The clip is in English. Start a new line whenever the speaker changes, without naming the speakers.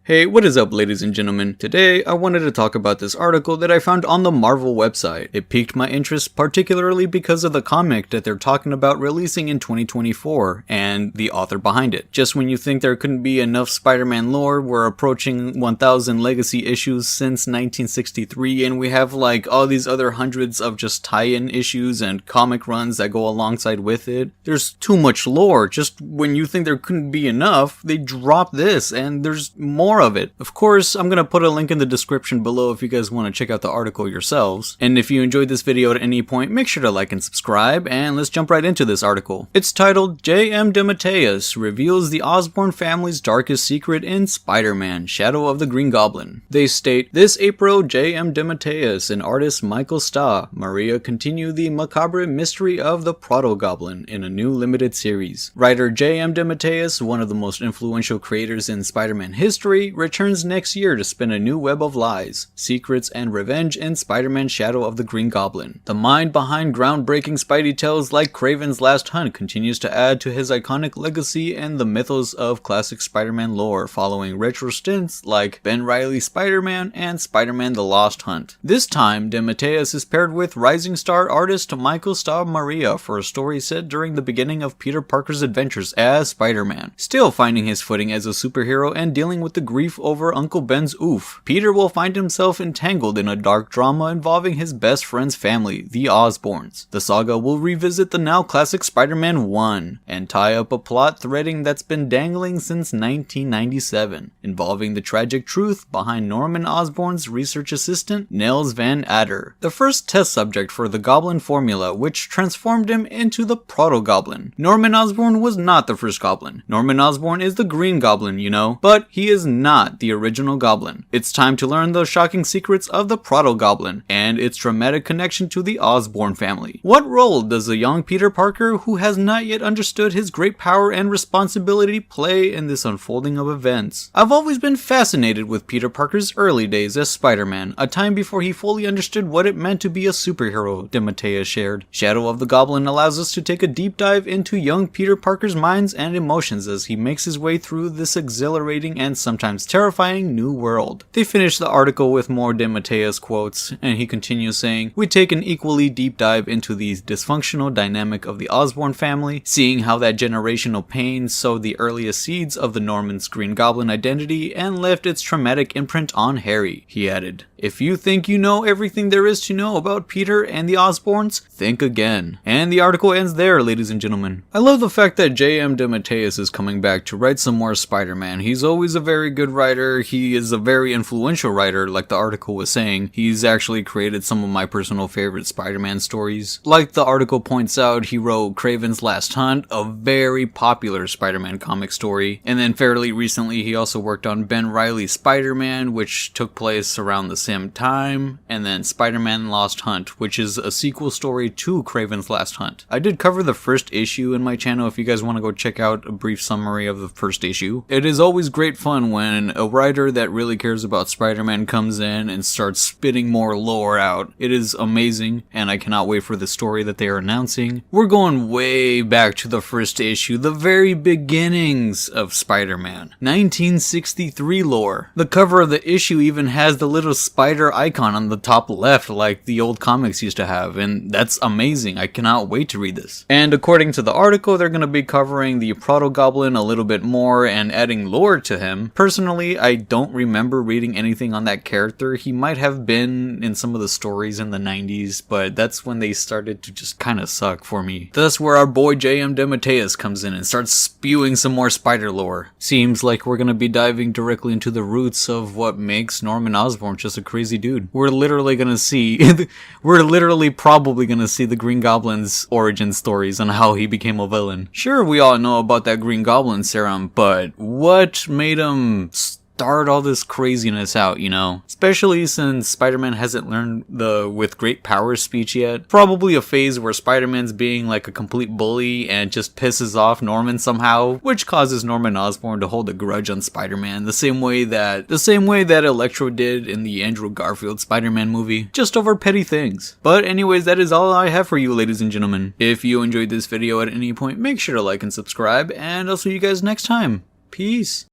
Hey, what is up ladies and gentlemen? Today I wanted to talk about this article that I found on the Marvel website. It piqued my interest particularly because of the comic that they're talking about releasing in 2024 and the author behind it. Just when you think there couldn't be enough Spider-Man lore, we're approaching 1000 legacy issues since 1963 and we have like all these other hundreds of just tie-in issues and comic runs that go alongside with it. There's too much lore. Just when you think there couldn't be enough, they drop this and there's more of it. Of course, I'm gonna put a link in the description below if you guys want to check out the article yourselves. And if you enjoyed this video at any point, make sure to like and subscribe, and let's jump right into this article. It's titled, J.M. DeMatteis reveals the Osborn family's darkest secret in Spider-Man, Shadow of the Green Goblin. They state, this April, J.M. DeMatteis and artist Michael Stahl Maria continue the macabre mystery of the Proto-Goblin in a new limited series. Writer J.M. DeMatteis, one of the most influential creators in Spider-Man history, returns next year to spin a new web of lies, secrets, and revenge in Spider-Man Shadow of the Green Goblin. The mind behind groundbreaking Spidey tales like Kraven's Last Hunt continues to add to his iconic legacy and the mythos of classic Spider-Man lore following retro stints like Ben Reilly's Spider-Man and Spider-Man The Lost Hunt. This time, DeMatteis is paired with rising star artist Michael Stahl Maria for a story set during the beginning of Peter Parker's adventures as Spider-Man. Still finding his footing as a superhero and dealing with the grief over Uncle Ben's oof, Peter will find himself entangled in a dark drama involving his best friend's family, the Osborns. The saga will revisit the now classic Spider-Man 1 and tie up a plot threading that's been dangling since 1997, involving the tragic truth behind Norman Osborn's research assistant, Nels Van Adder, the first test subject for the Goblin formula which transformed him into the Proto-Goblin. Norman Osborn was not the first Goblin. Norman Osborn is the Green Goblin, you know, but he is not the original Goblin. It's time to learn the shocking secrets of the Proto-Goblin and its dramatic connection to the Osborn family. What role does a young Peter Parker who has not yet understood his great power and responsibility play in this unfolding of events? I've always been fascinated with Peter Parker's early days as Spider-Man, a time before he fully understood what it meant to be a superhero, DeMatteis shared. Shadow of the Goblin allows us to take a deep dive into young Peter Parker's minds and emotions as he makes his way through this exhilarating and sometimes terrifying new world. They finish the article with more DeMatteis quotes, and he continues saying, we take an equally deep dive into the dysfunctional dynamic of the Osborn family, seeing how that generational pain sowed the earliest seeds of the Norman's Green Goblin identity and left its traumatic imprint on Harry. He added, if you think you know everything there is to know about Peter and the Osborns, think again. And the article ends there, ladies and gentlemen. I love the fact that J.M. DeMatteis is coming back to write some more Spider-Man. He's always a very good writer. He is a very influential writer, like the article was saying. He's actually created some of my personal favorite Spider-Man stories. Like the article points out, he wrote Kraven's Last Hunt, a very popular Spider-Man comic story. And then fairly recently, he also worked on Ben Reilly's Spider-Man, which took place around the same time. And then Spider-Man Lost Hunt, which is a sequel story to Kraven's Last Hunt. I did cover the first issue in my channel if you guys want to go check out a brief summary of the first issue. It is always great fun when a writer that really cares about Spider-Man comes in and starts spitting more lore out. It is amazing, and I cannot wait for the story that they are announcing. We're going way back to the first issue, the very beginnings of Spider-Man. 1963 lore. The cover of the issue even has the little spider icon on the top left like the old comics used to have, and that's amazing. I cannot wait to read this. And according to the article, they're going to be covering the Proto-Goblin a little bit more and adding lore to him. Personally, I don't remember reading anything on that character. He might have been in some of the stories in the 90s, but that's when they started to just kind of suck for me. That's where our boy J.M. DeMatteis comes in and starts spewing some more spider lore. Seems like we're going to be diving directly into the roots of what makes Norman Osborn just a crazy dude. We're literally probably going to see the Green Goblin's origin stories on how he became a villain. Sure, we all know about that Green Goblin serum, but what made him start all this craziness out, you know? Especially since Spider-Man hasn't learned the with great power speech yet. Probably a phase where Spider-Man's being like a complete bully and just pisses off Norman somehow, which causes Norman Osborn to hold a grudge on Spider-Man the same way that Electro did in the Andrew Garfield Spider-Man movie, just over petty things. But anyways, that is all I have for you, ladies and gentlemen. If you enjoyed this video at any point, make sure to like and subscribe, and I'll see you guys next time. Peace.